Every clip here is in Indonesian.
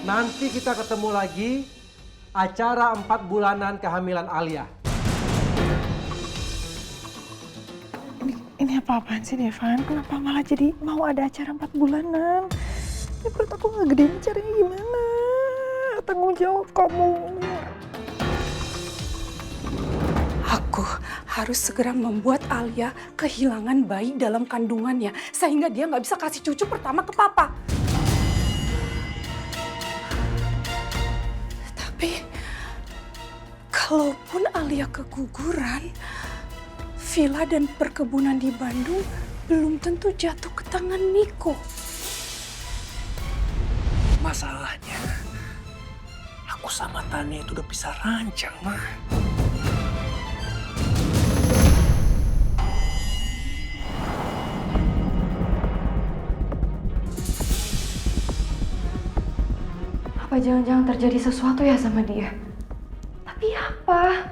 Nanti kita ketemu lagi acara 4 bulanan kehamilan Alia. Ini apa-apaan sih, Devan? Kenapa malah jadi mau ada acara 4 bulanan? Ini perut aku nggak gede, caranya gimana? Tanggung jawab kamu. Aku harus segera membuat Alia kehilangan bayi dalam kandungannya sehingga dia nggak bisa kasih cucu pertama ke papa. Tapi kalaupun Alia keguguran, villa dan perkebunan di Bandung belum tentu jatuh ke tangan Miko. Masalahnya, aku sama Tania itu udah bisa rancang, Mah. Apa jangan-jangan terjadi sesuatu ya sama dia? Tapi apa?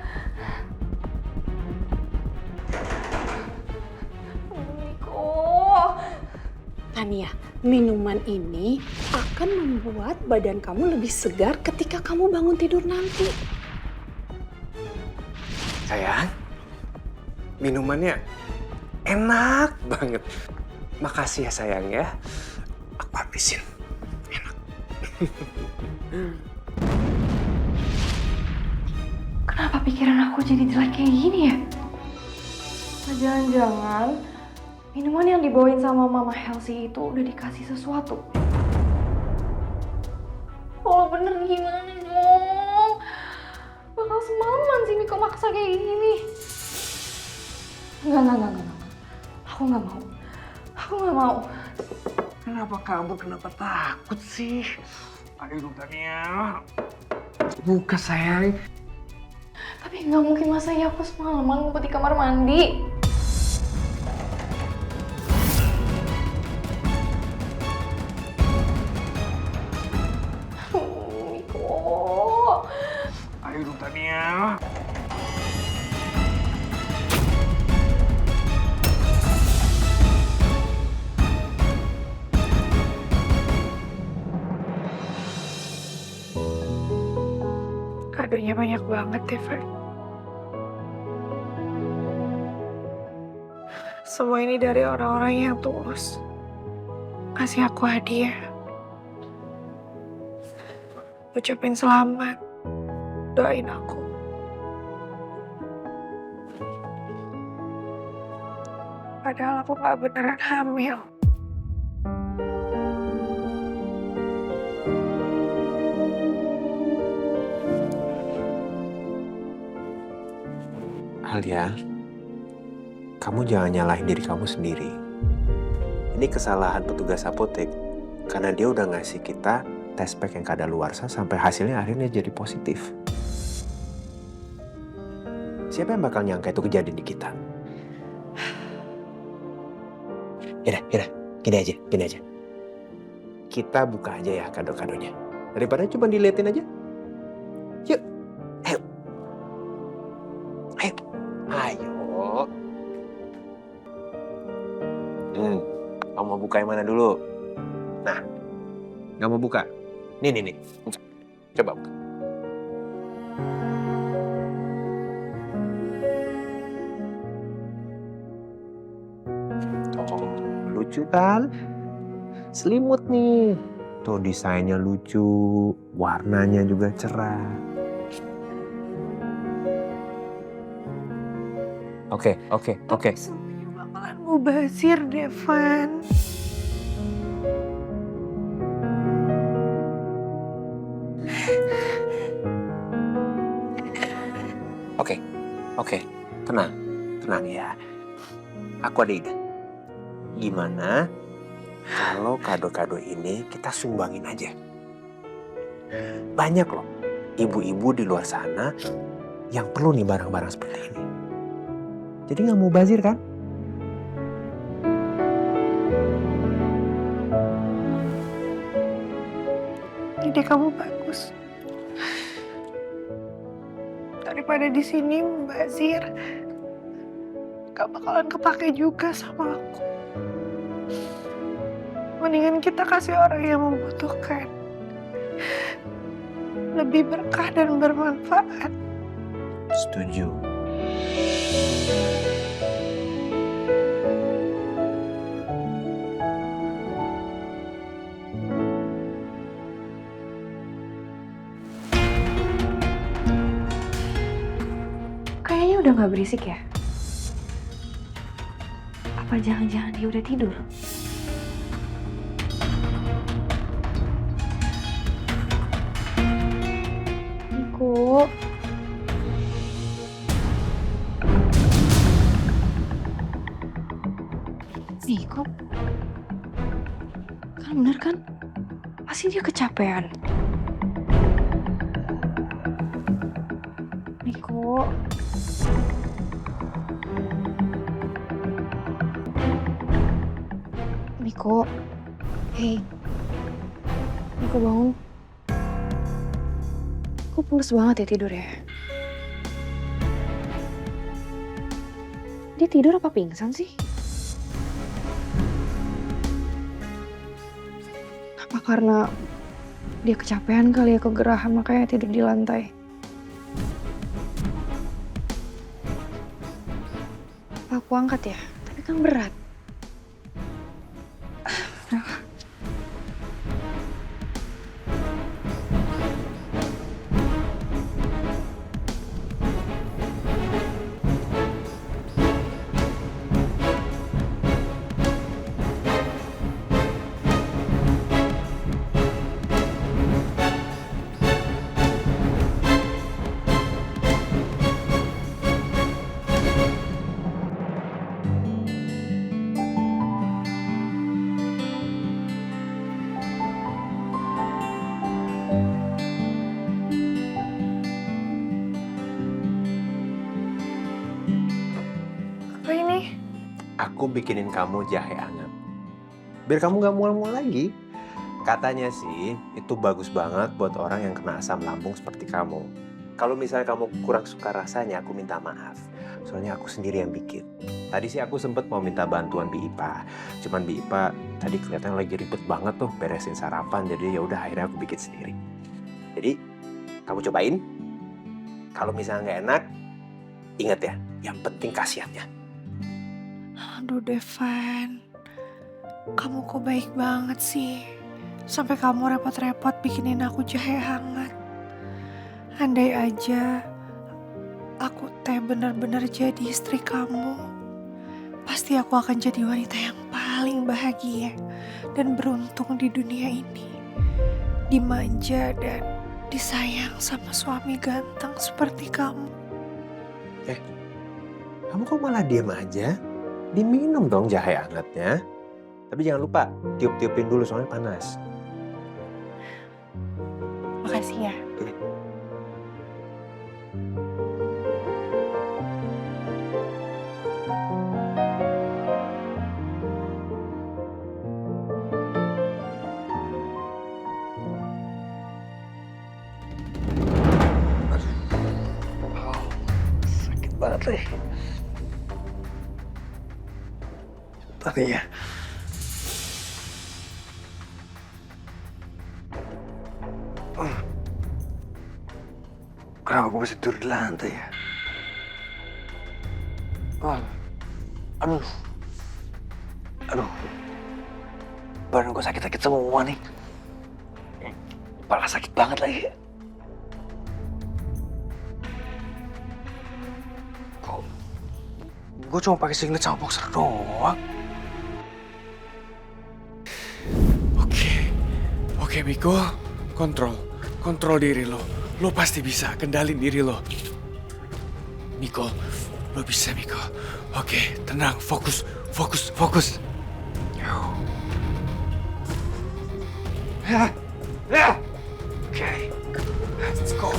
Tania, minuman ini akan membuat badan kamu lebih segar ketika kamu bangun tidur nanti. Sayang, minumannya enak banget. Makasih ya sayang ya. Aku habisin. Enak. Kenapa pikiran aku jadi jelek kayak gini ya? Jangan-jangan minuman yang dibawain sama Mama Helsi itu udah dikasih sesuatu. Kalau bener gimana dong? Bakal semalaman sih Miko maksa kayak gini. Enggak. Aku nggak mau. Kenapa kabur? Kenapa takut sih? Ayo dong Tania. Buka sayang. Tapi nggak mungkin masa ya aku semalaman ngumpet di kamar mandi. Miko. Ayo dong Tania. Kadonya banyak banget, Devan. Semua ini dari orang-orang yang tulus kasih aku hadiah. Ucapin selamat, doain aku. Padahal aku gak beneran hamil. Alia, kamu jangan nyalahin diri kamu sendiri. Ini kesalahan petugas apotek karena dia udah ngasih kita tes pack yang kadaluarsa sampai hasilnya akhirnya jadi positif. Siapa yang bakal nyangka itu kejadian di kita? Yaudah, gini aja. Kita buka aja ya kado-kadonya. Daripada cuma diliatin aja. Yuk, ayo. Kamu mau buka yang mana dulu? Nah, nggak mau buka? Nih. Coba buka. Oh, lucu kan? Selimut nih. Tuh desainnya lucu, warnanya juga cerah. Oke. Semuanya bakalan mubazir, Devan. Oke. Tenang ya. Aku ada ide. Gimana kalau kado-kado ini kita sumbangin aja? Banyak loh ibu-ibu di luar sana yang perlu nih barang-barang seperti ini. Jadi nggak mau bazir kan? Ide kamu bagus. Daripada di sini membazir, gak bakalan kepake juga sama aku. Mendingan kita kasih orang yang membutuhkan. lebih berkah dan bermanfaat. Setuju. Kayaknya udah gak berisik ya? Apa jangan-jangan dia udah tidur? Niko. Niko. Kan bener kan? Pasti dia kecapean. Niko. Niko. Hei. Niko bangun. Kok pules banget ya tidur ya? Dia tidur apa pingsan sih? Apa karena dia kecapean kali ya, kegerahan makanya tidur di lantai? Apa aku angkat ya? Tapi kan berat. Apa ini? Aku bikinin kamu jahe anget. Biar kamu gak mual-mual lagi. Katanya sih, itu bagus banget buat orang yang kena asam lambung seperti kamu. Kalau misalnya kamu kurang suka rasanya, aku minta maaf. Soalnya aku sendiri yang bikin. Tadi sih aku sempet mau minta bantuan Bi Ipa. Cuman Bi Ipa tadi kelihatannya lagi ribet banget tuh beresin sarapan. Jadi ya udah akhirnya aku bikin sendiri. Jadi, kamu cobain. Kalau misalnya nggak enak, ingat ya, yang penting khasiatnya. Aduh Devan, kamu kok baik banget sih. Sampai kamu repot-repot bikinin aku jahe hangat. Andai aja aku teh benar-benar jadi istri kamu, pasti aku akan jadi wanita yang paling bahagia dan beruntung di dunia ini. Dimanja dan disayang sama suami ganteng seperti kamu. Kamu kok malah diem aja? Diminum dong jahe hangatnya. Tapi jangan lupa, tiup-tiupin dulu soalnya panas. Makasih ya. Sakit banget deh. Tadi ya. Kenapa gue masih tidur di lantai ya? Aduh. Badan gue sakit-sakit semua nih. Kepala sakit banget lagi. Kok gue cuma pakai singlet sama boxer doang? Oke, Miko, kontrol diri lo. Lo pasti bisa kendalin diri lo. Miko, lo bisa, Miko. Oke, tenang, fokus. Oke, let's go.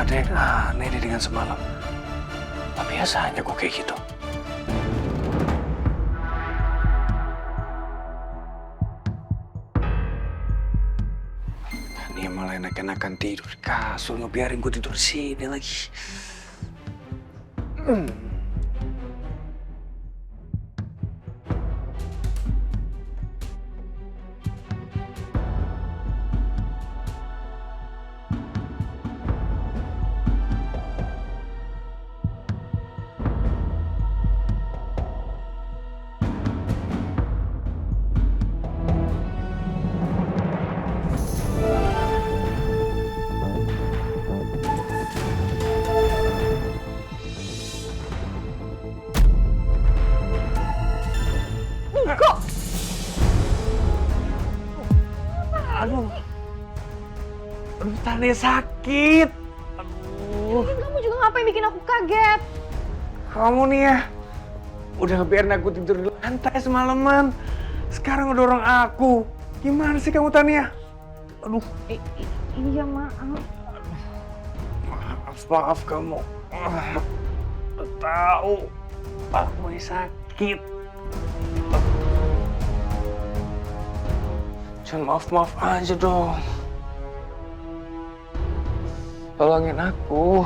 ada yang aneh nih dengan semalam. Tapi biasanya kok kayak gitu. Ini malah enak-enakan tidur di kasur, ngebiarin gue tidur sini lagi. Aduh, Tania sakit. Aduh, Kamu juga ngapain bikin aku kaget? kamu nih ya, udah ngebiarin aku tidur di lantai semalaman. Sekarang ngedorong aku. Gimana sih kamu, Tania? Aduh, Iya maaf. maaf kamu. Tahu, aku ini sakit. Jangan maaf-maaf aja dong. Tolongin aku.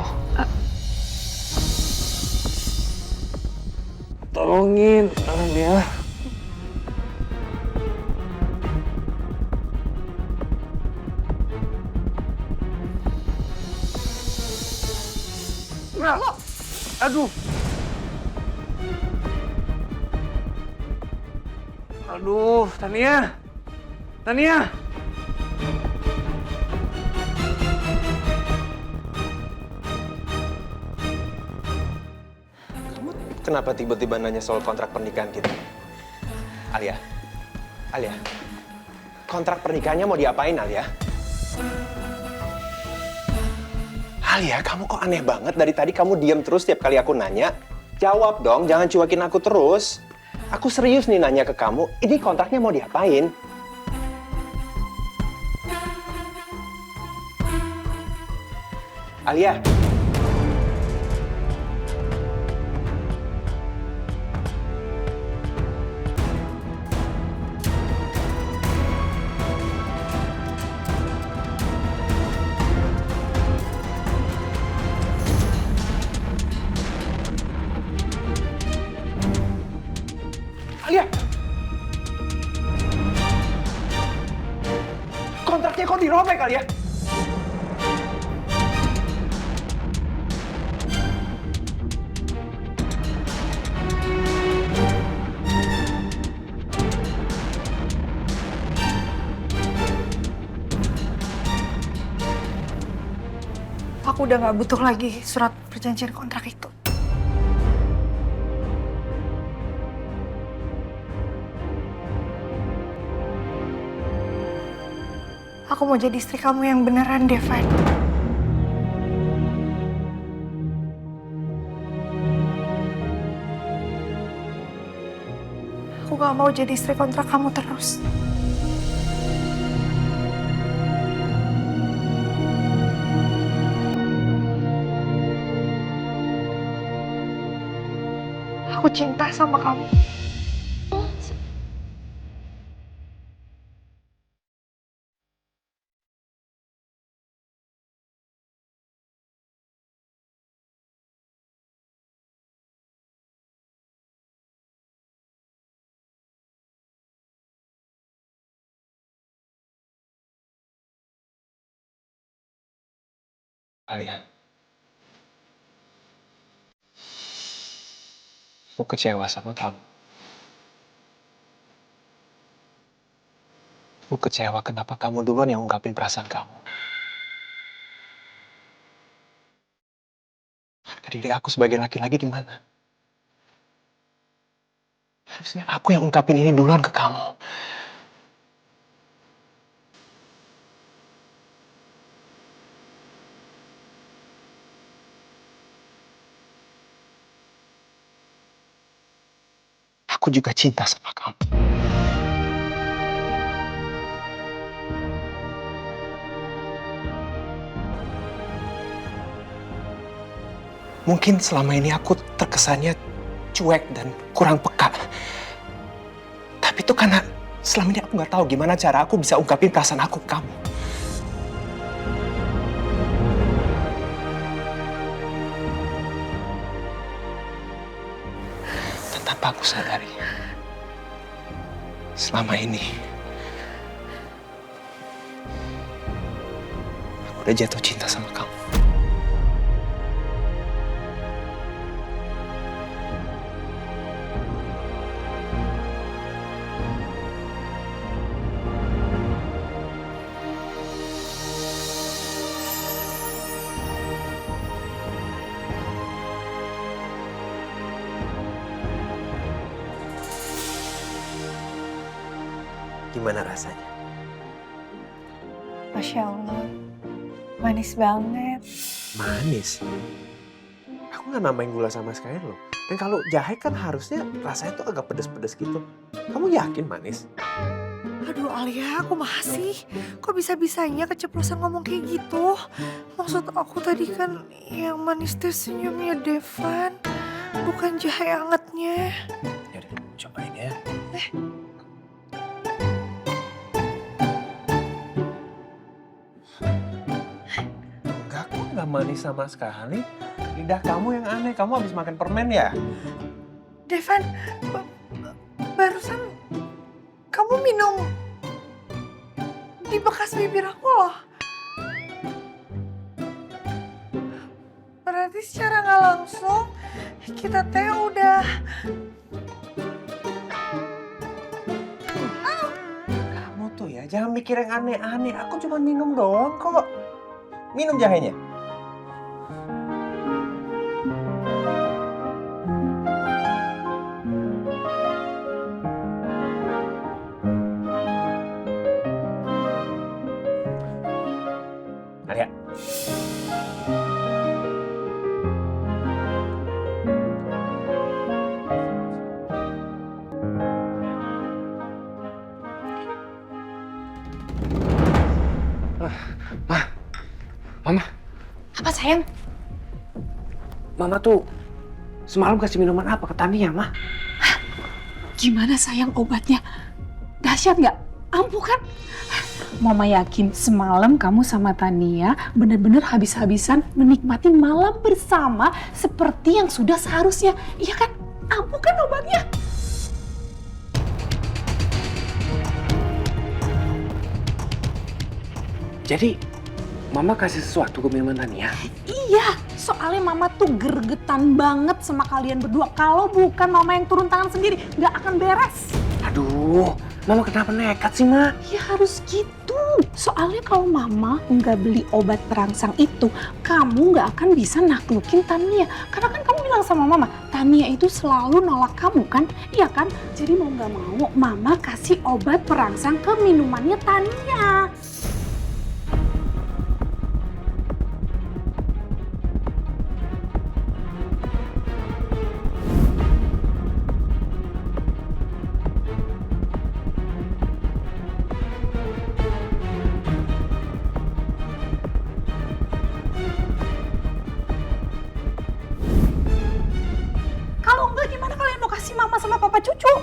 Tolongin, ya. Nah, aduh. Aduh, Tania. Tania. Kenapa tiba-tiba nanya soal kontrak pernikahan kita? Alia, kontrak pernikahannya mau diapain, Alia? Alia, kamu kok aneh banget? Dari tadi kamu diam terus tiap kali aku nanya. Jawab dong, jangan cuekin aku terus. Aku serius nih nanya ke kamu, ini kontraknya mau diapain? Alia. Alia. Kontraknya kok dirobek, Alia? Aku udah gak butuh lagi surat perjanjian kontrak itu. Aku mau jadi istri kamu yang beneran, Devan. Aku gak mau jadi istri kontrak kamu terus. Aku cinta sama kamu. Alia. Aku kecewa sama kamu. Aku kecewa kenapa kamu duluan yang ungkapin perasaan kamu. Harga diri aku sebagai laki-laki di mana? Harusnya aku yang ungkapin ini duluan ke kamu. Aku juga cinta sama kamu. Mungkin selama ini aku terkesannya cuek dan kurang peka. Tapi itu karena selama ini aku nggak tahu gimana cara aku bisa ungkapin perasaan aku ke kamu. Dan tanpa aku sadari, selama ini aku udah jatuh cinta sama kamu. Gimana rasanya? Masya Allah, manis banget. Manis? Aku nggak nambahin gula sama sekali loh. Dan kalau jahe kan harusnya rasanya tuh agak pedes-pedes gitu. Kamu yakin manis? Aduh Alia, aku masih. Kok bisa-bisanya keceplosan ngomong kayak gitu? Maksud aku tadi kan yang manis teh senyumnya Devan, bukan jahe angetnya. Yaudah, cobain ya. Enggak, kok nggak manis sama sekali. Lidah kamu yang aneh. Kamu habis makan permen ya? Devan, barusan kamu minum di bekas bibir aku loh. Berarti secara nggak langsung kita teh udah. Kamu tuh ya, jangan mikir yang aneh-aneh. Aku cuma minum doang kok. Minum jahenya. Alia. Mama, Apa sayang? Mama tuh semalam kasih minuman apa ke Tania, Ma? Gimana sayang obatnya? Dahsyat nggak? Ampuh kan? Mama yakin semalam kamu sama Tania benar-benar habis-habisan menikmati malam bersama seperti yang sudah seharusnya. Iya kan? Ampuh kan obatnya? Jadi, Mama kasih sesuatu ke minuman Tania? Iya, soalnya Mama tuh gergetan banget sama kalian berdua. Kalau bukan Mama yang turun tangan sendiri, nggak akan beres. Aduh, Mama kenapa nekat sih, Ma? Ya harus gitu. Soalnya kalau Mama nggak beli obat perangsang itu, kamu nggak akan bisa naklukin Tania. Karena kan kamu bilang sama Mama, Tania itu selalu nolak kamu kan? Iya kan? Jadi mau nggak mau, Mama kasih obat perangsang ke minumannya Tania. Kalau enggak gimana kalian mau kasih Mama sama Papa cucu?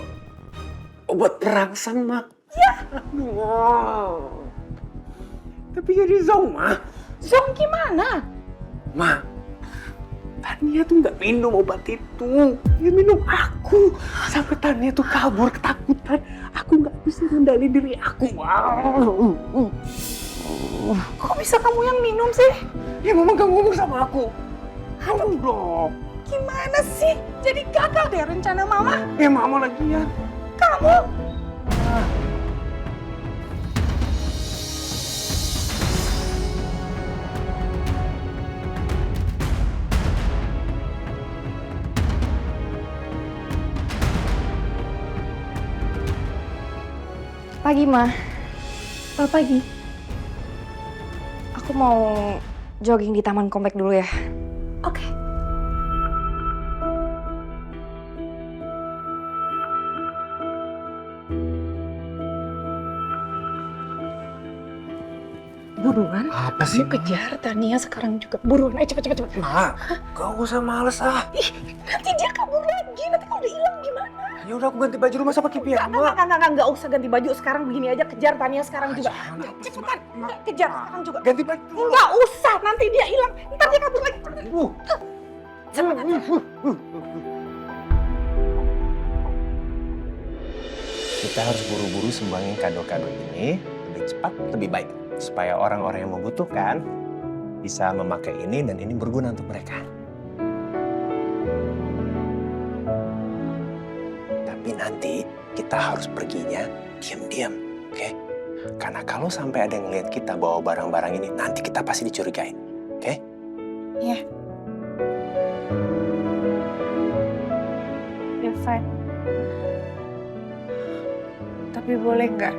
Obat perangsang, Ma. Iya. Wow. Tapi jadi zong, Ma. Zong gimana? Ma, Tania tuh nggak minum obat itu. Dia minum aku. Sampai Tania tuh kabur ketakutan. Aku nggak bisa ngendali diri aku. Wow. Kok bisa kamu yang minum sih? Ya Mama gak ngomong sama aku. Kamu dong. Gimana sih? Jadi gagal deh rencana Mama. Ya Mama lagi ya. Kamu? Pagi, Ma. Selamat pagi. Aku mau jogging di taman komplek dulu ya. Oke. Buruan. Apa sih? Kamu kejar Tania sekarang juga. Buruan, ayo cepet. Ma, gak usah males ah. Ih, nanti dia kabur lagi. Nanti kalau udah hilang gimana? Ya udah aku ganti baju rumah sama pakai piyama. Enggak usah ganti baju sekarang, begini aja kejar Tania sekarang juga. Cepetan, kejar sekarang juga. Ganti baju. Enggak usah, nanti dia hilang. Ntar dia kabur lagi. Cepetan. Kita harus buru-buru sumbangin kado-kado ini lebih cepat, lebih baik. Supaya orang-orang yang membutuhkan bisa memakai ini dan ini berguna untuk mereka. Tapi nanti kita harus perginya diam-diam, oke? Karena kalau sampai ada yang ngeliat kita bawa barang-barang ini, nanti kita pasti dicurigain, oke? Iya. Devan. Tapi boleh nggak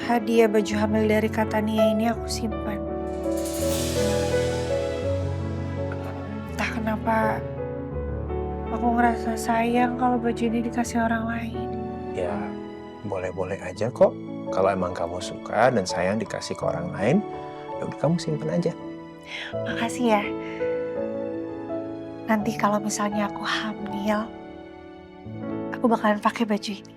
hadiah baju hamil dari Katania ini aku simpan? Entah kenapa aku ngerasa sayang kalau baju ini dikasih orang lain. Ya, boleh-boleh aja kok. Kalau emang kamu suka dan sayang dikasih ke orang lain, ya udah kamu simpen aja. Makasih ya. Nanti kalau misalnya aku hamil, aku bakalan pakai baju ini.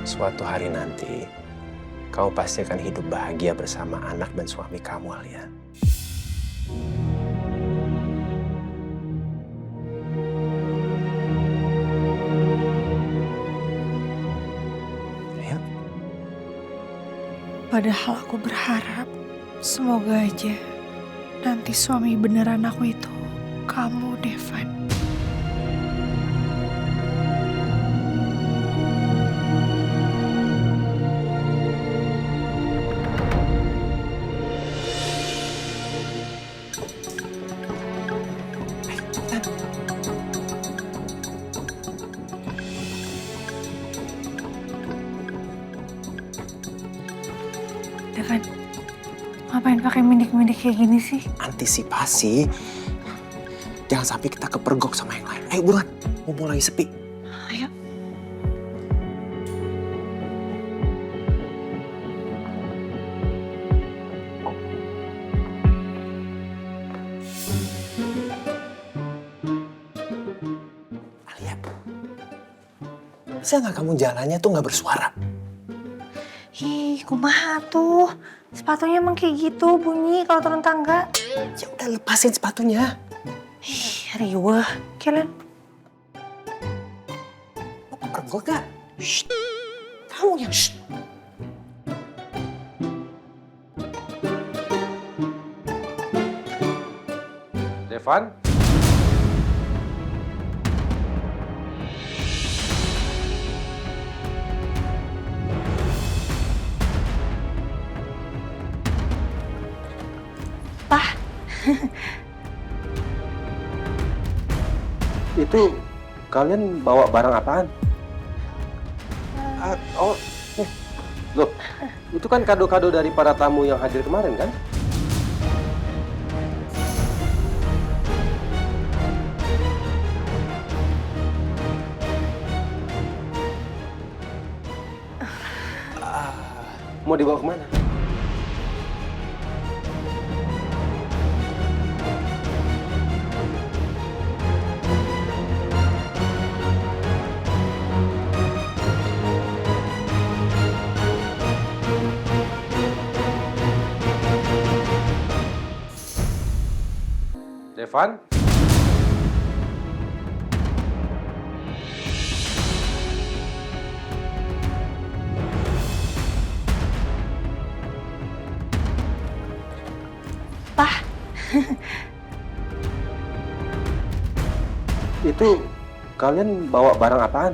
Suatu hari nanti, kamu pasti akan hidup bahagia bersama anak dan suami kamu, Alia. Ayo. Padahal aku berharap, semoga aja nanti suami beneran aku itu kamu, Devan. Devan, ngapain pakai minik-minik kayak gini sih? Antisipasi. Jangan sampai kita kepergok sama yang lain. Ayo buruan, mumpung lagi sepi. Ayo. Alia, bisa nggak kamu jalannya tuh nggak bersuara? Ih, kumaha tuh. Sepatunya emang kayak gitu bunyi kalau turun tangga. Ya udah lepasin sepatunya. Ih, riweh. Kalian Mau kepergok gak? Shh. Kamu yang shh. Devan? Itu kalian bawa barang apaan? Loh, itu kan kado-kado dari para tamu yang hadir kemarin kan? Mau dibawa kemana? Devan? Pak. Itu kalian bawa barang apaan?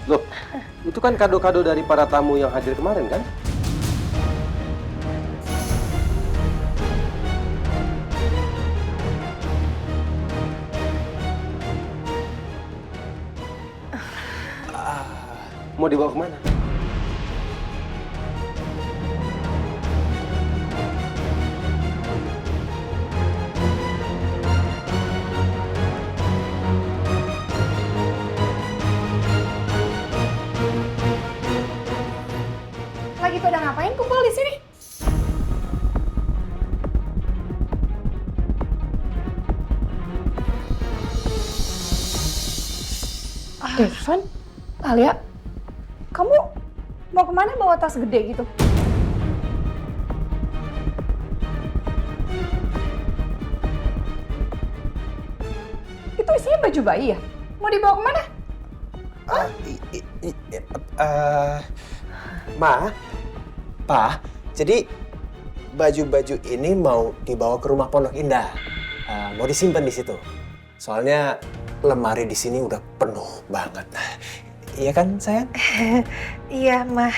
Loh, itu kan kado-kado dari para tamu yang hadir kemarin kan? Mau dibawa kemana? Devan, Alia, kamu mau kemana bawa tas gede gitu? Itu isinya baju bayi ya? Mau dibawa kemana? Ma, Pa, jadi baju-baju ini mau dibawa ke rumah Pondok Indah. Mau disimpan di situ. Soalnya lemari di sini udah penuh banget. Iya kan, sayang? Iya, Mah.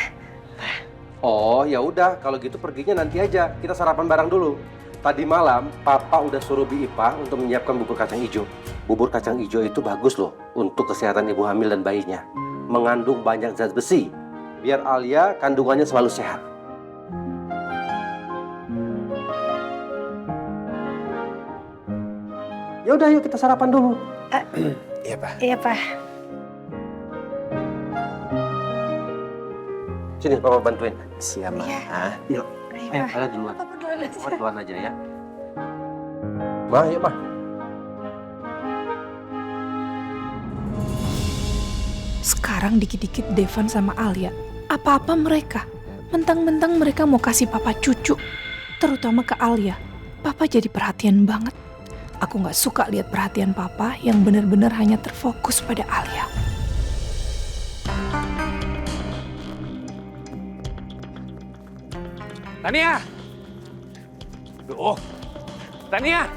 Oh, ya udah, kalau gitu perginya nanti aja. Kita sarapan bareng dulu. Tadi malam, Papa udah suruh Bi Ipah untuk menyiapkan bubur kacang hijau. Bubur kacang hijau itu bagus loh untuk kesehatan ibu hamil dan bayinya. Mengandung banyak zat besi. Biar Alia kandungannya selalu sehat. Ya udah, yuk kita sarapan dulu. Iya, Pak. Iya, Pak. Sini, Papa bantuin. Siap, Ma. Iya. Yuk. Iya, Pak. Alia duluan. Papa duluan aja. Papa duluan aja ya. Ma, yuk, Ma. Sekarang dikit-dikit Devan sama Alia, apa-apa mereka. Mentang-mentang mereka mau kasih papa cucu, terutama ke Alia. Papa jadi perhatian banget. Aku gak suka lihat perhatian papa yang benar-benar hanya terfokus pada Alia. Tania! Oh, Tania!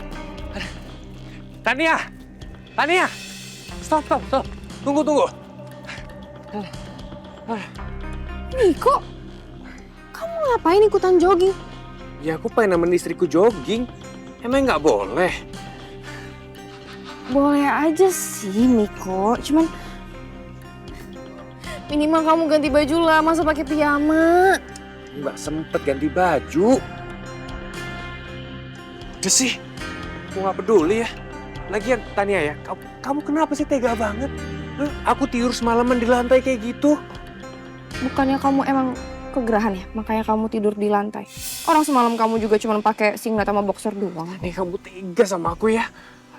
Tania! Tania! Stop. Tunggu. Niko, kamu ngapain ikutan jogging? Ya aku pengen nemenin istriku jogging. Emang nggak boleh? Boleh aja sih, Niko. Cuman minimal kamu ganti baju lah, masa pakai piyama? Nggak sempet ganti baju. Udah sih, aku nggak peduli ya. Lagian Tania ya, kamu kenapa sih tega banget? Hah? Aku tidur semalaman di lantai kayak gitu. Bukannya kamu emang kegerahan ya, makanya kamu tidur di lantai. Orang semalam kamu juga cuma pakai singlet sama boxer doang. Nih kamu tega sama aku ya.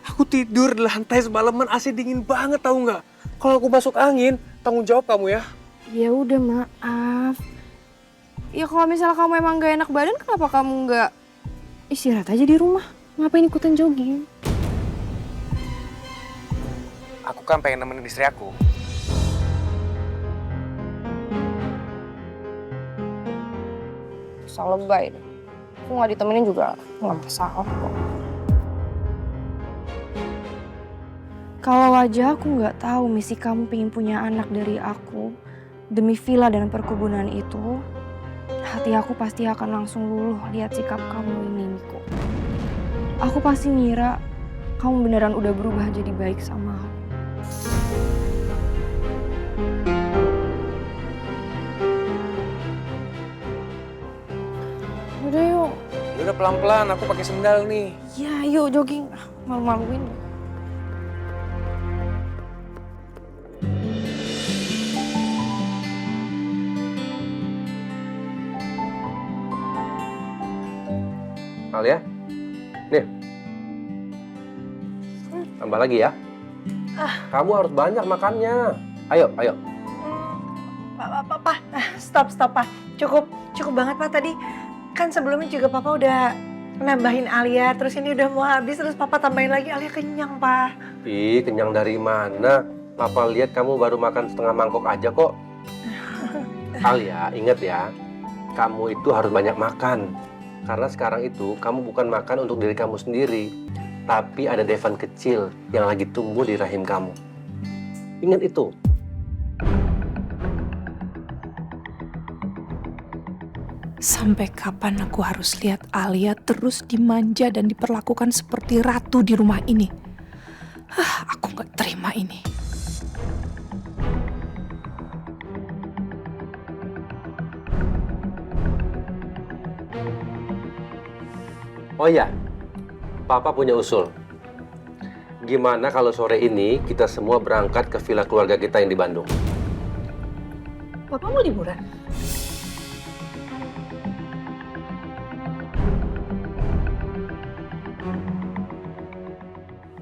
Aku tidur di lantai semalaman, AC dingin banget tahu nggak? Kalau aku masuk angin, tanggung jawab kamu ya. Ya udah maaf. Ya kalau misalnya kamu emang gak enak badan, kenapa kamu nggak istirahat aja di rumah? Ngapain ikutan jogging? Aku kan pengen nemenin istri aku. Soal lebay deh. Aku nggak ditemenin juga nggak masalah kok. Kalau aja aku nggak tahu misi kamu pengen punya anak dari aku demi villa dan perkebunan itu, hati aku pasti akan langsung luluh lihat sikap kamu ini, Niko. Aku pasti ngira kamu beneran udah berubah jadi baik sama aku. Udah yuk. Udah pelan-pelan, aku pakai sendal nih. Ya yuk jogging. Malu-maluin. Alia, nih. Tambah lagi ya. Kamu harus banyak makannya. Ayo. Pak, stop, Pak. Cukup banget, Pak. Tadi kan sebelumnya juga Papa udah nambahin Alia, terus ini udah mau habis, terus Papa tambahin lagi. Alia kenyang, Pak. Ih, kenyang dari mana? Papa lihat kamu baru makan setengah mangkok aja kok. Alia, ingat ya. Kamu itu harus banyak makan. Karena sekarang itu kamu bukan makan untuk diri kamu sendiri. Tapi ada Devan kecil yang lagi tumbuh di rahim kamu. Ingat itu. Sampai kapan aku harus lihat Alia terus dimanja dan diperlakukan seperti ratu di rumah ini? Aku nggak terima ini. Oh iya, Papa punya usul. Gimana kalau sore ini kita semua berangkat ke villa keluarga kita yang di Bandung? Papa mau liburan?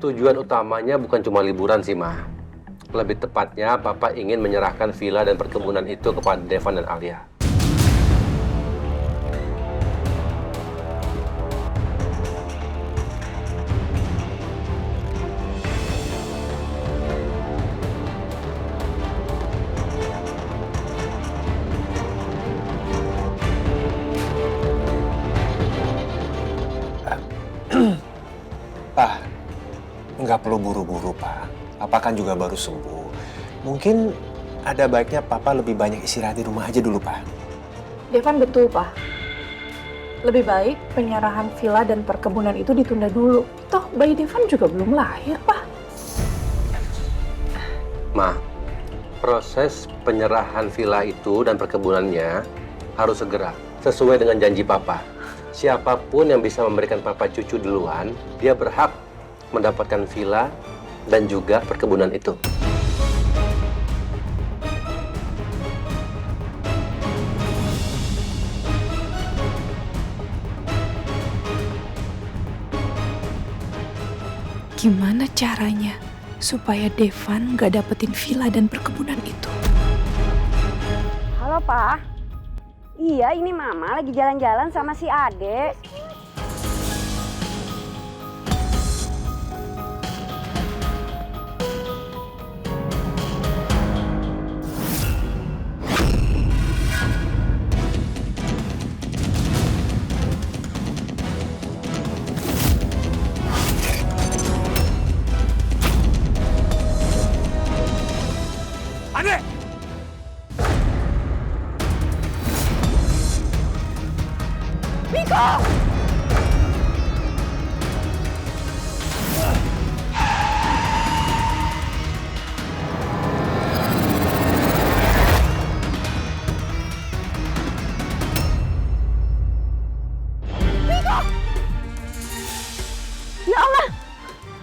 Tujuan utamanya bukan cuma liburan sih, Ma. Lebih tepatnya, Papa ingin menyerahkan villa dan perkebunan itu kepada Devan dan Alia. Pak, nggak perlu buru-buru, Pak. Papa kan juga baru sembuh. Mungkin ada baiknya Papa lebih banyak istirahat di rumah aja dulu, Pak. Devan betul, Pak. Lebih baik penyerahan villa dan perkebunan itu ditunda dulu. Toh bayi Devan juga belum lahir, Pak. Ma, proses penyerahan villa itu dan perkebunannya harus segera, sesuai dengan janji Papa. Siapapun yang bisa memberikan Papa cucu duluan, dia berhak mendapatkan villa dan juga perkebunan itu. Gimana caranya supaya Devan nggak dapetin villa dan perkebunan itu? Halo, Pak. Iya, ini Mama lagi jalan-jalan sama si Ade. Ade! Ya Allah,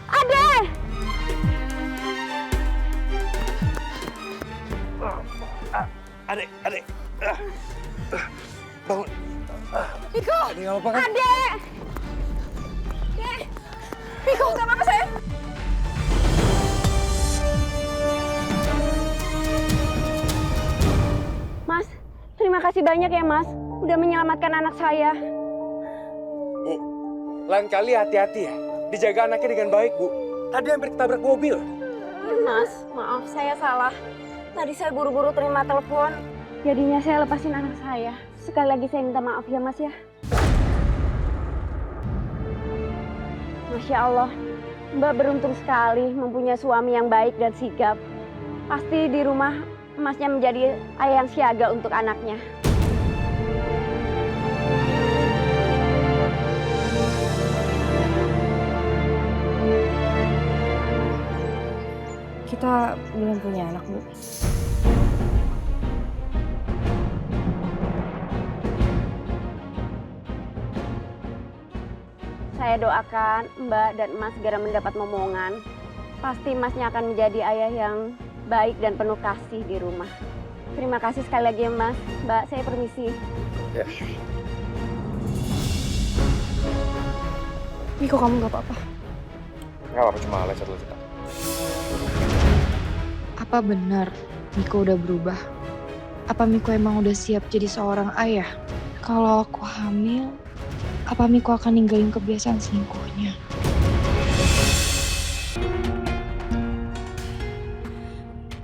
Ade! Ade! Bangun. Miko! Ade, nggak apa-apa kan? Ade! Miko, nggak apa-apa sayang? Mas, terima kasih banyak ya Mas. Udah menyelamatkan anak saya. Lain kali hati-hati ya. Dijaga anaknya dengan baik, Bu. Tadi hampir ketabrak mobil. Mas, maaf saya salah. Tadi saya buru-buru terima telepon. Jadinya saya lepasin anak saya. Sekali lagi saya minta maaf ya Mas ya. Masya Allah, Mbak beruntung sekali mempunyai suami yang baik dan sigap. Pasti di rumah Masnya menjadi ayah yang siaga untuk anaknya. Kita belum punya anak, Bu. Saya doakan Mbak dan Mas segera mendapat momongan. Pasti Masnya akan menjadi ayah yang baik dan penuh kasih di rumah. Terima kasih sekali lagi ya Mas. Mbak, saya permisi. Ya. Miko, kamu nggak apa-apa? Nggak apa-apa, cuma lecet-lecet. Apa benar Miko udah berubah? Apa Miko emang udah siap jadi seorang ayah? Kalau aku hamil, apa Miko akan ninggalin kebiasaan selingkuhnya?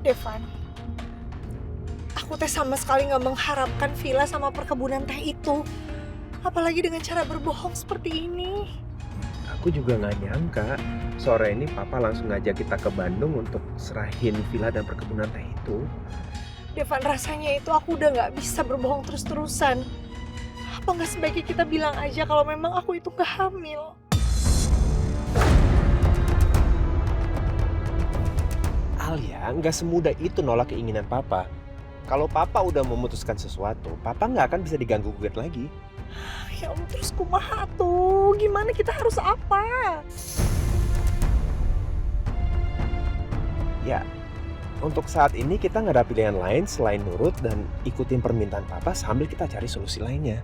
Devan, aku teh sama sekali nggak mengharapkan villa sama perkebunan teh itu. Apalagi dengan cara berbohong seperti ini. Aku juga nggak nyangka sore ini Papa langsung ngajak kita ke Bandung untuk serahin villa dan perkebunan teh itu. Devan, rasanya itu aku udah nggak bisa berbohong terus-terusan. Apa nggak sebaiknya kita bilang aja kalau memang aku itu nggak hamil? Alia, nggak semudah itu nolak keinginan Papa. Kalau Papa udah memutuskan sesuatu, Papa nggak akan bisa diganggu-gugat lagi. Ya Allah, terus kumaha tuh? Gimana, kita harus apa? Ya, untuk saat ini kita nggak ada pilihan lain selain nurut dan ikutin permintaan Papa sambil kita cari solusi lainnya.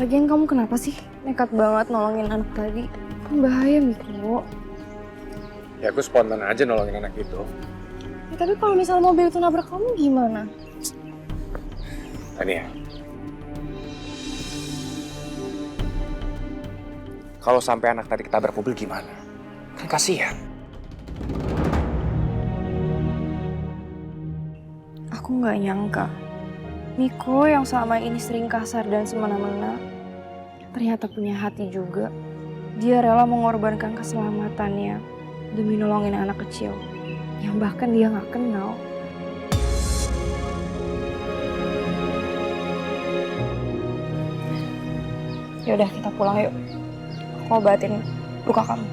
Lagian kamu kenapa sih nekat banget nolongin anak tadi? Kan bahaya, Miko. Ya aku spontan aja nolongin anak itu. Ya, tapi kalau misal mobil itu nabrak kamu gimana? Tania. Kalau sampai anak tadi ketabrak mobil gimana? Kan kasihan. Aku nggak nyangka. Miko yang selama ini sering kasar dan semena-mena, ternyata punya hati juga. Dia rela mengorbankan keselamatannya demi nolongin anak kecil yang bahkan dia nggak kenal. Yaudah, kita pulang yuk. Aku obatin luka kamu.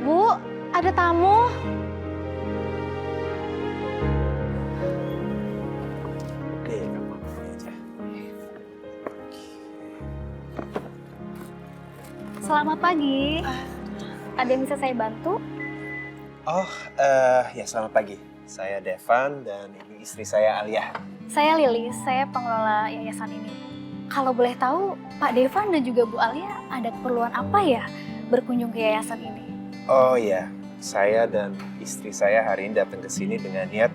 Bu, ada tamu. Oke, kamu aja. Selamat pagi. Ada yang bisa saya bantu? Oh, ya selamat pagi. Saya Devan dan ini istri saya Alia. Saya Lilis, saya pengelola yayasan ini. Kalau boleh tahu, Pak Devan dan juga Bu Alia ada keperluan apa ya berkunjung ke yayasan ini? Oh iya, saya dan istri saya hari ini datang ke sini dengan niat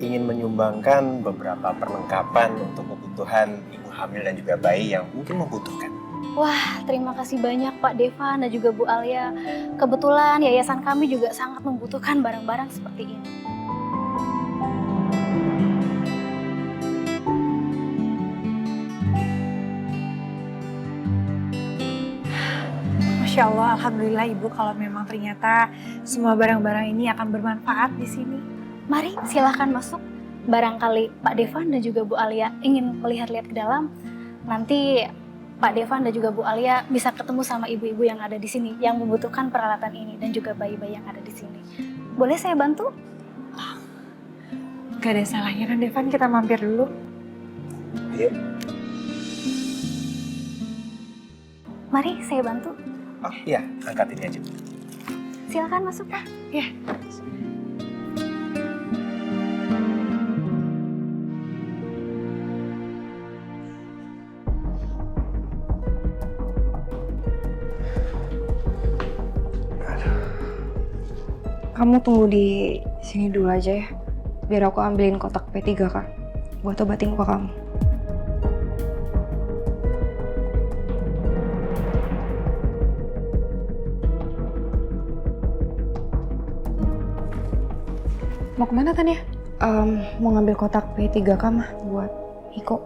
ingin menyumbangkan beberapa perlengkapan untuk kebutuhan ibu hamil dan juga bayi yang mungkin membutuhkan. Wah, terima kasih banyak Pak Devan dan juga Bu Alia. Kebetulan yayasan kami juga sangat membutuhkan barang-barang seperti ini. Masya Allah, Alhamdulillah Ibu kalau memang ternyata semua barang-barang ini akan bermanfaat di sini. Mari, silahkan masuk. Barangkali Pak Devan dan juga Bu Alia ingin melihat-lihat ke dalam. Nanti Pak Devan dan juga Bu Alia bisa ketemu sama ibu-ibu yang ada di sini yang membutuhkan peralatan ini dan juga bayi-bayi yang ada di sini. Boleh saya bantu? Gak ada salahnya kan Devan, kita mampir dulu. Iya. Mari, saya bantu. Oh iya, angkat ini aja. Silakan masuk, Pak. Ya. Kamu tunggu di sini dulu aja ya. Biar aku ambilin kotak P3K buat obatin luka kamu. Mau kemana Tania? Mau ngambil kotak P3K mah buat Iko.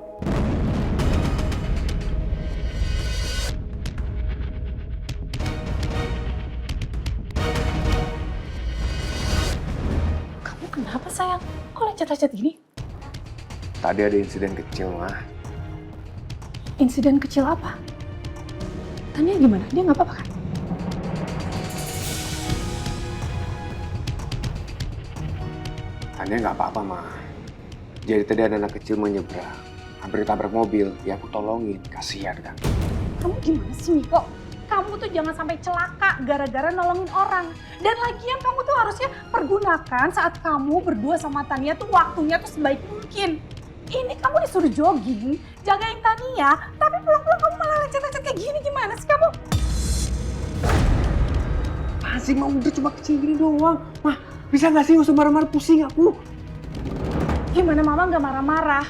Kamu kenapa sayang? Kok lecet-lecet gini? Tadi ada insiden kecil, Mah. Insiden kecil apa? Tania gimana? Dia nggak apa-apa kan? Tania nggak apa-apa, Mah. Jadi tadi ada anak kecil menyeberang. Hampir ditabrak mobil. Ya aku tolongin. Kasihan kan. Kamu gimana sih Miko? Kamu tuh jangan sampai celaka gara-gara nolongin orang. Dan lagian kamu tuh harusnya pergunakan saat kamu berdua sama Tania tuh waktunya tuh sebaik mungkin. Ini kamu disuruh jogging, jagain Tania, tapi pulang-pulang kamu malah lecet-lecet kayak gini, gimana sih kamu? Masih mau udah cuma kecil gini doang. Mah, bisa nggak sih nggak usah marah-marah, pusing aku. Gimana mama nggak marah-marah?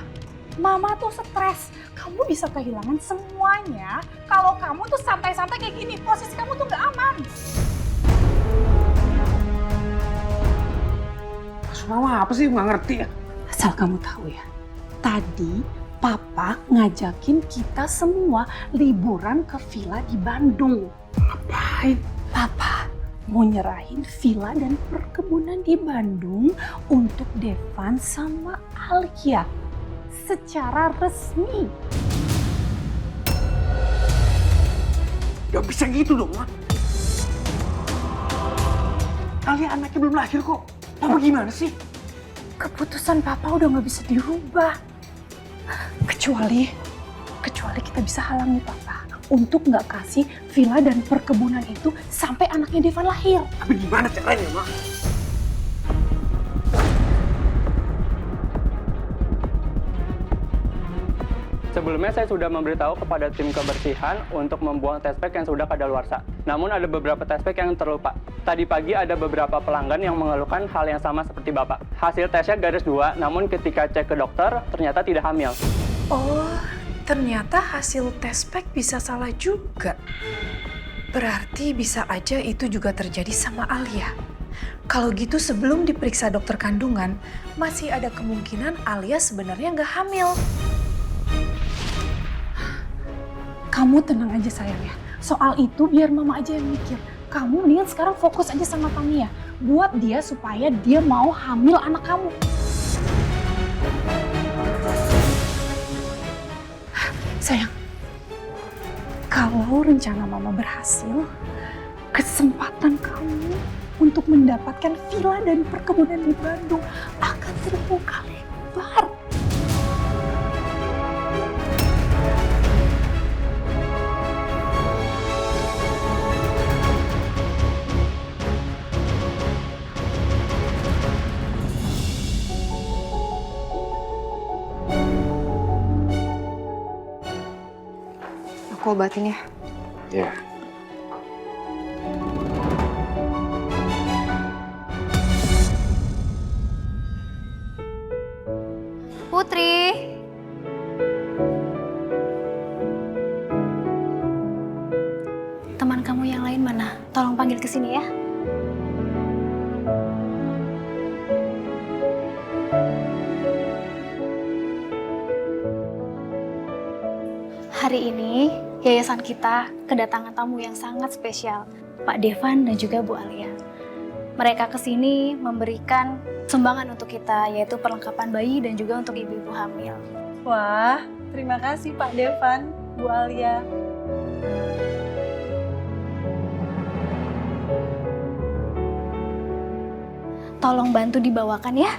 Mama tuh stres. Kamu bisa kehilangan semuanya kalau kamu tuh santai-santai kayak gini. Posisi kamu tuh nggak aman. Maksud mama apa sih? Nggak ngerti ya. Asal kamu tahu ya, tadi Papa ngajakin kita semua liburan ke villa di Bandung. Ngapain? Papa mau nyerahin villa dan perkebunan di Bandung untuk Devan sama Alia secara resmi. Gak bisa gitu dong, Ma. Alia anaknya belum lahir kok. Papa gimana sih? Keputusan papa udah nggak bisa dirubah. Kecuali kita bisa halangi papa untuk nggak kasih villa dan perkebunan itu sampai anaknya Devan lahir. Tapi gimana caranya, Ma? Sebelumnya saya sudah memberitahu kepada tim kebersihan untuk membuang tespek yang sudah kadaluarsa. Namun ada beberapa tespek yang terlupa. Tadi pagi ada beberapa pelanggan yang mengeluhkan hal yang sama seperti Bapak. Hasil tesnya garis 2, namun ketika cek ke dokter ternyata tidak hamil. Oh, ternyata hasil tes pack bisa salah juga. Berarti bisa aja itu juga terjadi sama Alia. Kalau gitu sebelum diperiksa dokter kandungan, masih ada kemungkinan Alia sebenarnya nggak hamil. Kamu tenang aja sayang ya. Soal itu biar mama aja yang mikir. Kamu mendingan sekarang fokus aja sama Tania. Buat dia supaya dia mau hamil anak kamu. Sayang, kalau rencana mama berhasil, kesempatan kamu untuk mendapatkan villa dan perkebunan di Bandung akan terbuka lebar. Aku obatin ya. Ya. Putri. Teman kamu yang lain mana? Tolong panggil ke sini ya. Hari ini, yayasan kita kedatangan tamu yang sangat spesial, Pak Devan dan juga Bu Alia. Mereka kesini memberikan sumbangan untuk kita, yaitu perlengkapan bayi dan juga untuk ibu-ibu hamil. Wah, terima kasih Pak Devan, Bu Alia. Tolong bantu dibawakan ya.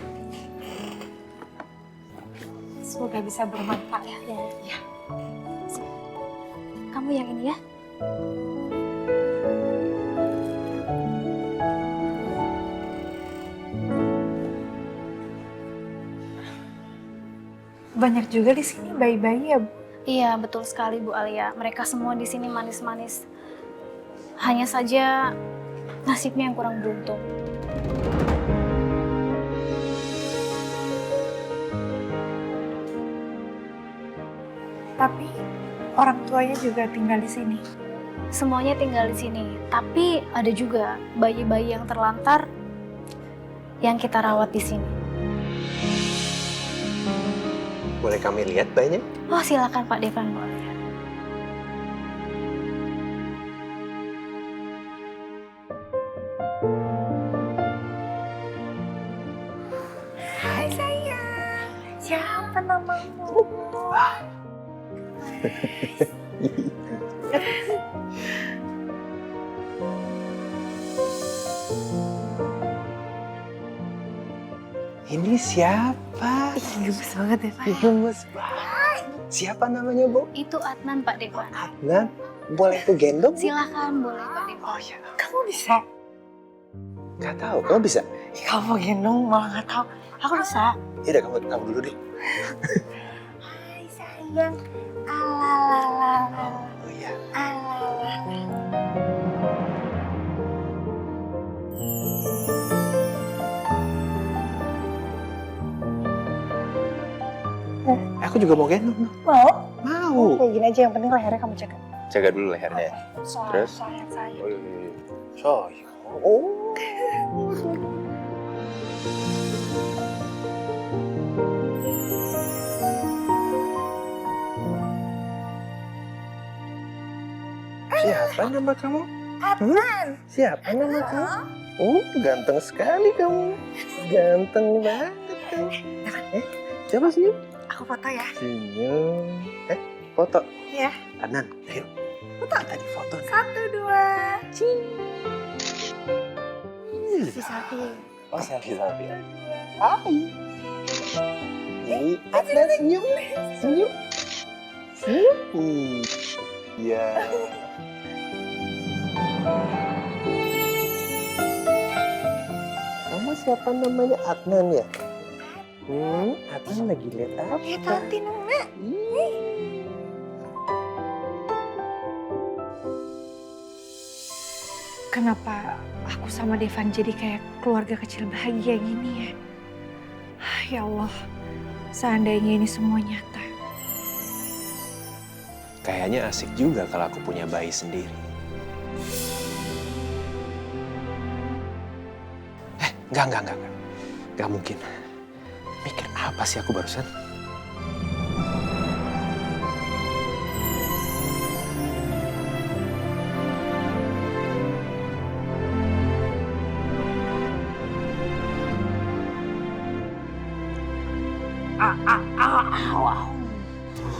Semoga bisa bermanfaat ya. Kamu yang ini ya. Banyak juga di sini bayi-bayi ya, Bu? Iya, betul sekali Bu Alia. Mereka semua di sini manis-manis. Hanya saja nasibnya yang kurang beruntung. Tapi orang tuanya juga tinggal di sini. Semuanya tinggal di sini, tapi ada juga bayi-bayi yang terlantar yang kita rawat di sini. Boleh kami lihat bayinya? Oh, silakan Pak Devan, Bu Alia. Hai sayang, siapa namamu? Ini siapa? Gemes banget ya, Pak. Gemes banget. Siapa namanya, Bu? Itu Adnan, Pak Devan. Adnan. Boleh aku gendong? Bu? Silakan, boleh Pak Devan. Oh ya, Kamu bisa? nggak tahu. Kamu bisa? Kamu gendong malah nggak tahu. Aku bisa. Ya udah, kamu dulu deh. Hai sayang. Alalala. Oh iya. Aku juga mau gendong. Mau? Mau. Kayak gini aja, yang penting lehernya kamu jaga. Jaga dulu lehernya. Terus? Sayang. Sayang. Oh. Siapa nama kamu? Adnan. Siapa nama kamu? Oh, ganteng sekali kamu. Ganteng banget kamu. Coba senyum. Aku foto ya. Senyum. Foto. Iya. Adnan, ayo. Foto nggak di foto? 1, 2. Selfie. Oh, selfie. Hai. Ini Adnan senyum. Senyum. Iya. Kamu siapa namanya Adnan ya? Adnan lagi lihat apa? Lihat Nuna. Kenapa aku sama Devan jadi kayak keluarga kecil bahagia gini ya? Ya Allah, seandainya ini semua nyata. Kayaknya asik juga kalau aku punya bayi sendiri. Enggak. Enggak mungkin. Mikir apa sih aku barusan?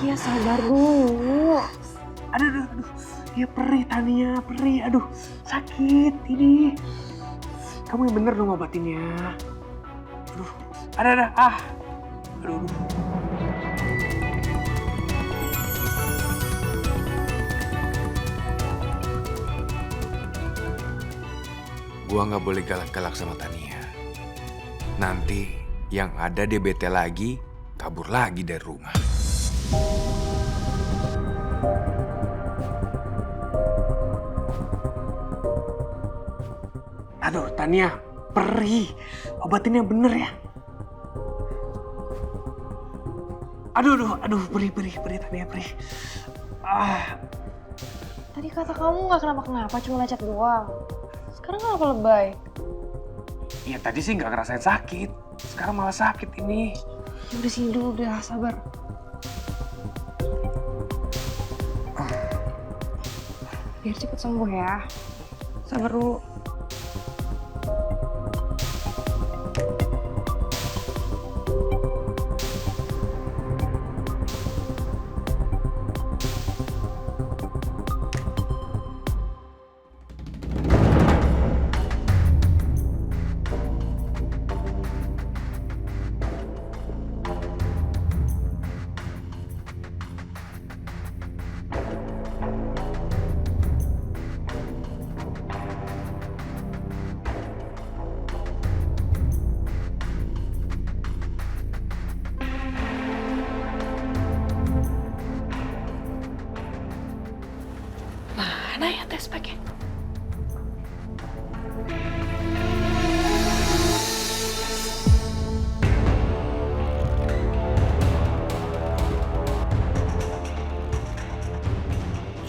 Ya sabar dulu. Aduh. Ya perih Tania, perih. Aduh, sakit ini. Kamu yang bener dong obatinnya. Aduh, ada. Aduh. Gua nggak boleh galak-galak sama Tania. Nanti yang ada dia bete lagi, kabur lagi dari rumah. Aduh, Tania, perih. Obatin yang bener ya. Aduh, perih Tania, perih. Tadi kata kamu nggak kenapa-kenapa, cuma lecet doang. Sekarang kenapa lebay? Iya tadi sih nggak ngerasain sakit. Sekarang malah sakit ini. Ya udah sini dulu, udah sabar. Biar cepet sembuh ya. Sabar dulu. Mana ya tes packnya?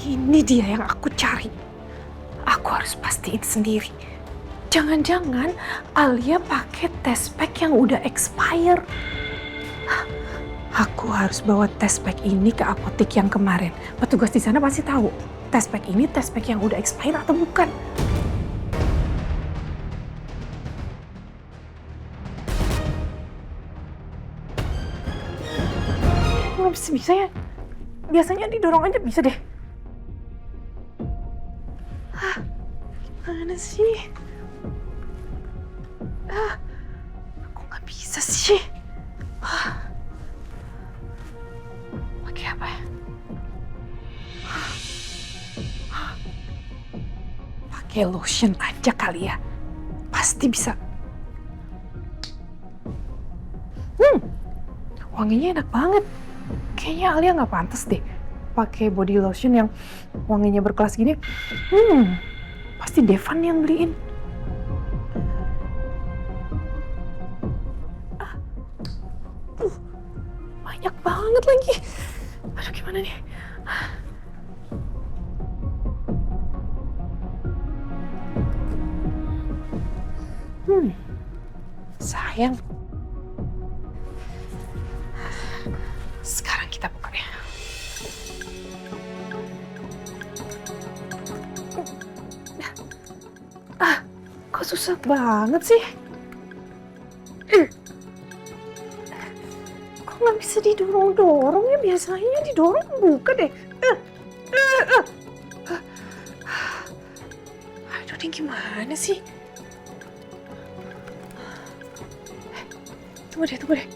Ini dia yang aku cari. Aku harus pastiin sendiri. Jangan-jangan Alia pakai tes pack yang udah expire. Aku harus bawa tes pack ini ke apotek yang kemarin. Petugas di sana pasti tahu tes pack ini tes pack yang udah expire atau bukan. Nggak bisa ya. Biasanya didorong aja bisa deh. Mana sih? Kok nggak bisa sih? Pakai apa ya? Pakai lotion aja kali ya. Pasti bisa. Wanginya enak banget. Kayaknya Alia nggak pantas deh pakai body lotion yang wanginya berkelas gini. Pasti Devan yang beliin. Banyak banget lagi. Aduh, gimana nih? Sayang. Sekarang kita buka ya. Kok susah banget sih? Kok nggak bisa didorong-dorong ya? Biasanya didorong buka deh. gimana sih? Tunggu deh.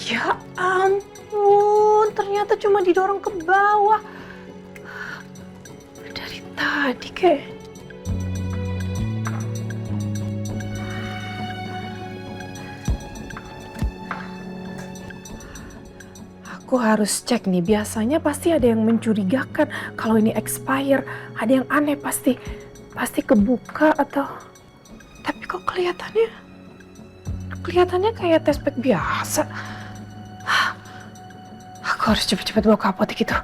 Ya ampun, ternyata cuma didorong ke bawah. Dari tadi kek. Aku harus cek nih, biasanya pasti ada yang mencurigakan kalau ini expire, ada yang aneh pasti kebuka atau... Tapi kok kelihatannya kayak test pack biasa. Aku harus cepet-cepet bawa ke apotek itu.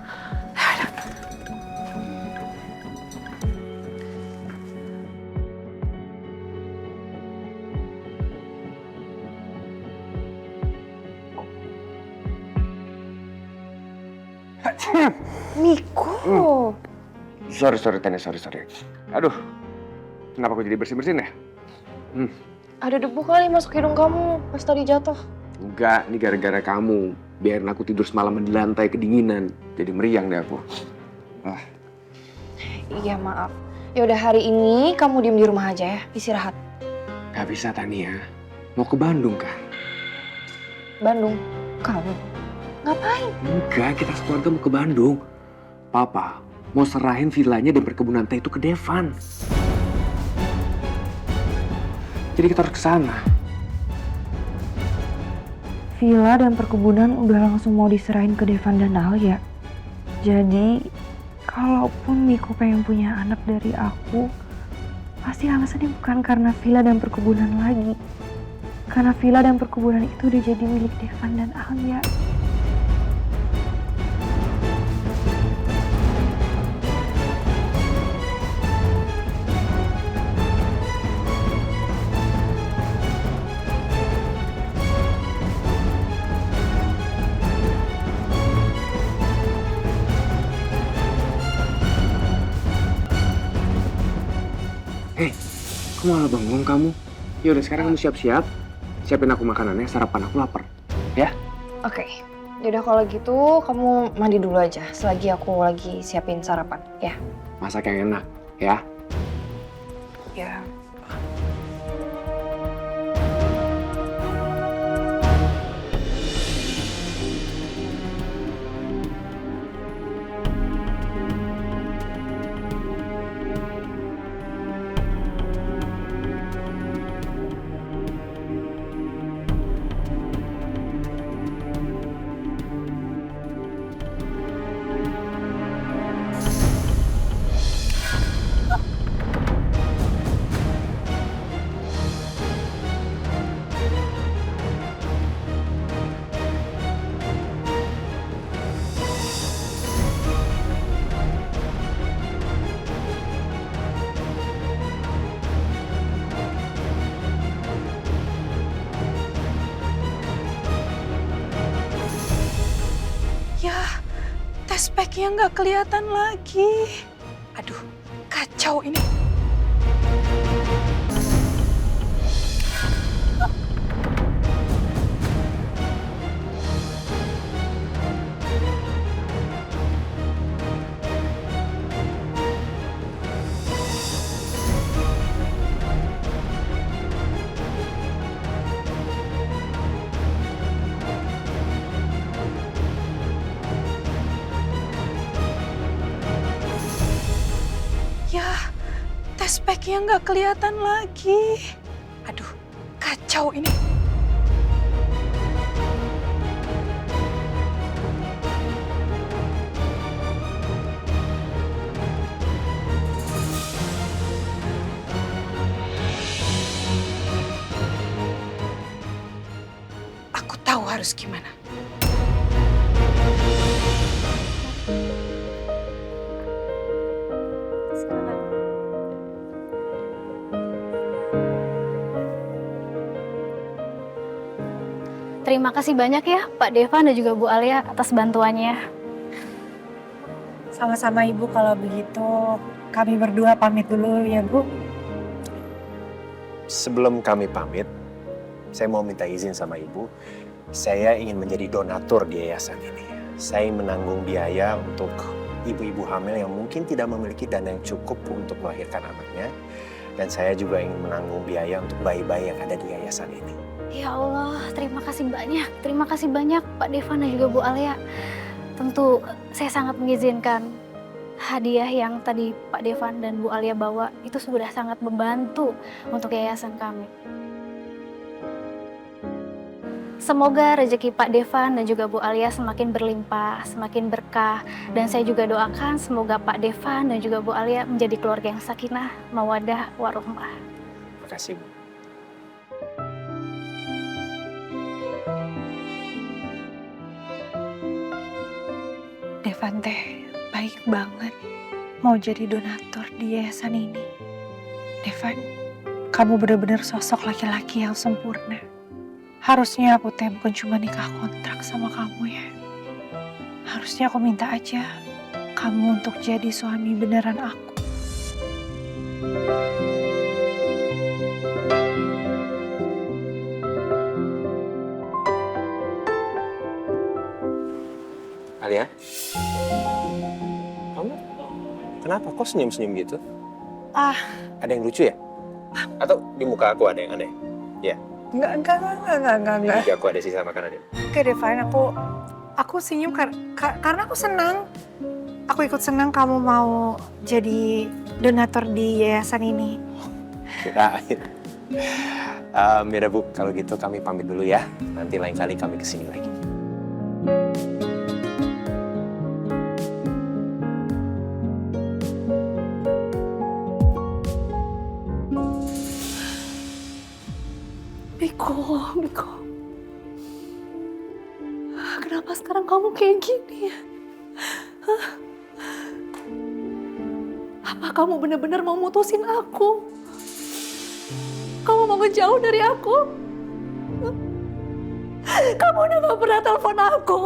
Miko. Sorry Tania, sorry. Aduh, kenapa aku jadi bersin-bersin ya? Ada debu kali masuk hidung kamu pas tadi jatuh. Enggak, ini gara-gara kamu. Biarin aku tidur semalaman di lantai kedinginan. Jadi meriang deh aku. Iya maaf. Ya udah hari ini kamu diem di rumah aja ya, istirahat. Gak bisa Tania, mau ke Bandung kan? Bandung, kamu ngapain? Enggak, kita sekeluarga mau ke Bandung. Papa mau serahin villanya dan perkebunan teh itu ke Devan. Jadi kita harus ke sana. Villa dan perkebunan udah langsung mau diserahin ke Devan dan Alia. Jadi, kalaupun Miko pengen punya anak dari aku, pasti alasannya bukan karena villa dan perkebunan lagi. Karena villa dan perkebunan itu udah jadi milik Devan dan Alia. Kok malah bengong kamu? Yaudah sekarang kamu siap-siap. Siapin aku makanannya, sarapan aku lapar. Ya? Oke. Yaudah kalau gitu kamu mandi dulu aja selagi aku lagi siapin sarapan, ya? Masak yang enak, ya? Ya. Ya, test pack-nya nggak kelihatan lagi. Aduh, kacau ini. Ya, test pack-nya nggak kelihatan lagi. Aduh, kacau ini. Aku tahu harus gimana. Terima kasih banyak ya Pak Devan dan juga Bu Alia atas bantuannya. Sama-sama Ibu, kalau begitu kami berdua pamit dulu ya Bu. Sebelum kami pamit, saya mau minta izin sama Ibu. Saya ingin menjadi donatur di yayasan ini. Saya menanggung biaya untuk ibu-ibu hamil yang mungkin tidak memiliki dana yang cukup untuk melahirkan anaknya. Dan saya juga ingin menanggung biaya untuk bayi-bayi yang ada di yayasan ini. Ya Allah, terima kasih banyak. Terima kasih banyak Pak Devan dan juga Bu Alia. Tentu saya sangat mengizinkan hadiah yang tadi Pak Devan dan Bu Alia bawa itu sudah sangat membantu untuk yayasan kami. Semoga rezeki Pak Devan dan juga Bu Alia semakin berlimpah, semakin berkah. Dan saya juga doakan semoga Pak Devan dan juga Bu Alia menjadi keluarga yang sakinah, mawaddah, warohmah. Terima kasih, Bu. Devan teh baik banget mau jadi donatur di yayasan ini. Devan, kamu benar-benar sosok laki-laki yang sempurna. Harusnya aku teh bukan cuma nikah kontrak sama kamu ya. Harusnya aku minta aja kamu untuk jadi suami beneran aku. Alia? Kamu kenapa kok senyum-senyum gitu? Ada yang lucu ya? Atau di muka aku ada yang aneh? Ya. Enggak. Di muka aku ada sisa makanannya. Oke Devan, aku senyum karena aku senang. Aku ikut senang kamu mau jadi donatur di yayasan ini. Kirain. Ya Bu, kalau gitu kami pamit dulu ya. Nanti lain kali kami kesini lagi. Miko. Kenapa sekarang kamu kayak gini ya? Hah? Apa kamu benar-benar mau mutusin aku? Kamu mau ngejauh dari aku? Kamu udah gak pernah telepon aku.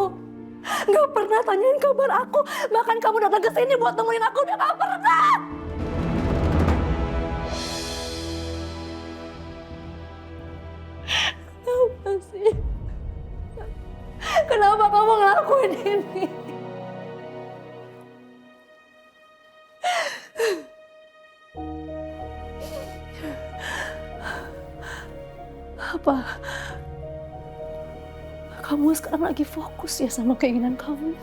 Gak pernah tanyain kabar aku. Bahkan kamu datang ke sini buat nemuin aku udah gak pernah. Kenapa sih? Kenapa kamu ngelakuin ini? Apa? Kamu sekarang lagi fokus ya sama keinginan kamu?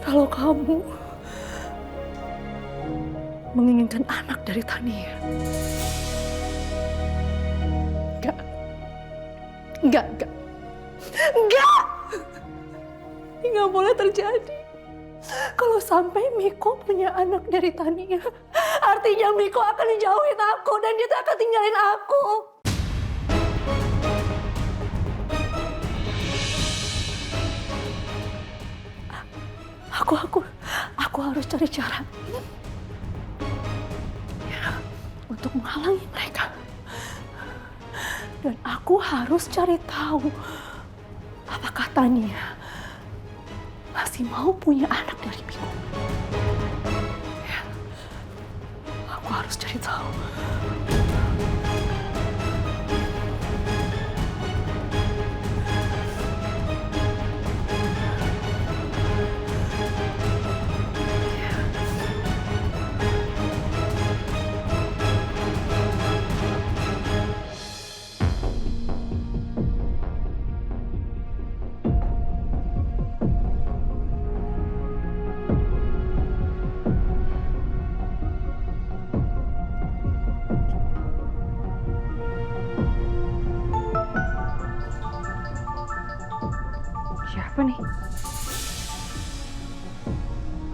Kalau kamu menginginkan anak dari Tania. Enggak. Ini nggak boleh terjadi. Kalau sampai Miko punya anak dari Tania, artinya Miko akan dijauhin aku dan dia akan tinggalin aku. Aku harus cari cara untuk menghalangi mereka. Dan aku harus cari tahu apakah Tania masih mau punya anak dari Miko. Ya, aku harus cari tahu. Siapa nih?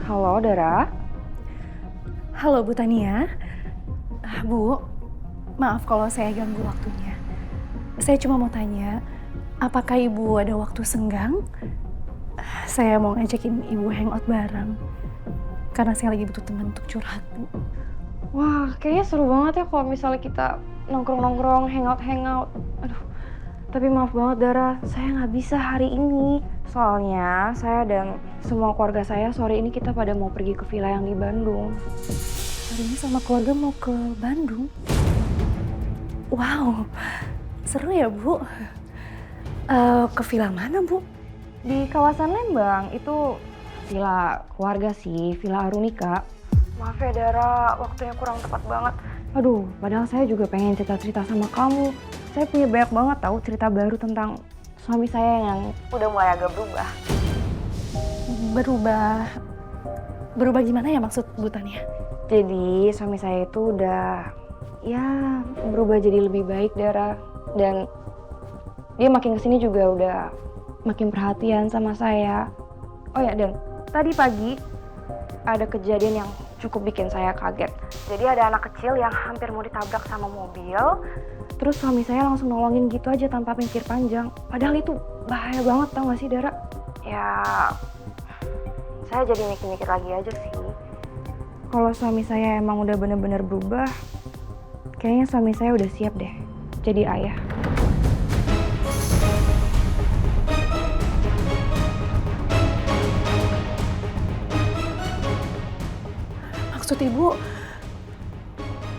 Halo, Dara. Halo Bu Tania. Bu, maaf kalau saya ganggu waktunya. Saya cuma mau tanya, apakah Ibu ada waktu senggang? Saya mau ngajakin Ibu hangout bareng. Karena saya lagi butuh teman untuk curhat, Bu. Wah, kayaknya seru banget ya kalau misalnya kita nongkrong-nongkrong, hangout. Aduh, tapi maaf banget Dara, saya nggak bisa hari ini. Soalnya saya dan semua keluarga saya sore ini kita pada mau pergi ke villa yang di Bandung. Hari ini sama keluarga mau ke Bandung? Wow, seru ya Bu. Ke villa mana Bu? Di kawasan Lembang, itu Villa keluarga sih, Villa Arunika. Maaf ya Dara, waktunya kurang tepat banget. Aduh, padahal saya juga pengen cerita-cerita sama kamu. Saya punya banyak banget tahu cerita baru tentang suami saya yang udah mulai agak berubah. Berubah gimana ya maksud Bu Tania? Jadi suami saya itu udah berubah jadi lebih baik Dara. Dan dia makin kesini juga udah makin perhatian sama saya. Oh ya, dan tadi pagi ada kejadian yang cukup bikin saya kaget. Jadi ada anak kecil yang hampir mau ditabrak sama mobil. Terus suami saya langsung nolongin gitu aja tanpa mikir panjang. Padahal itu bahaya banget, tau gak sih Dara? Ya, saya jadi mikir-mikir lagi aja sih. Kalau suami saya emang udah bener-bener berubah, kayaknya suami saya udah siap deh jadi ayah. Maksud ibu,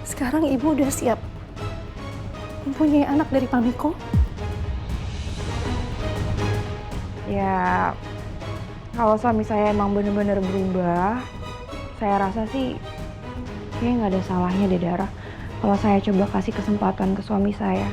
sekarang ibu udah siap mempunyai anak dari Pak Miko? Ya, kalau suami saya emang bener-bener berubah, saya rasa sih kayaknya nggak ada salahnya deh Dara kalau saya coba kasih kesempatan ke suami saya.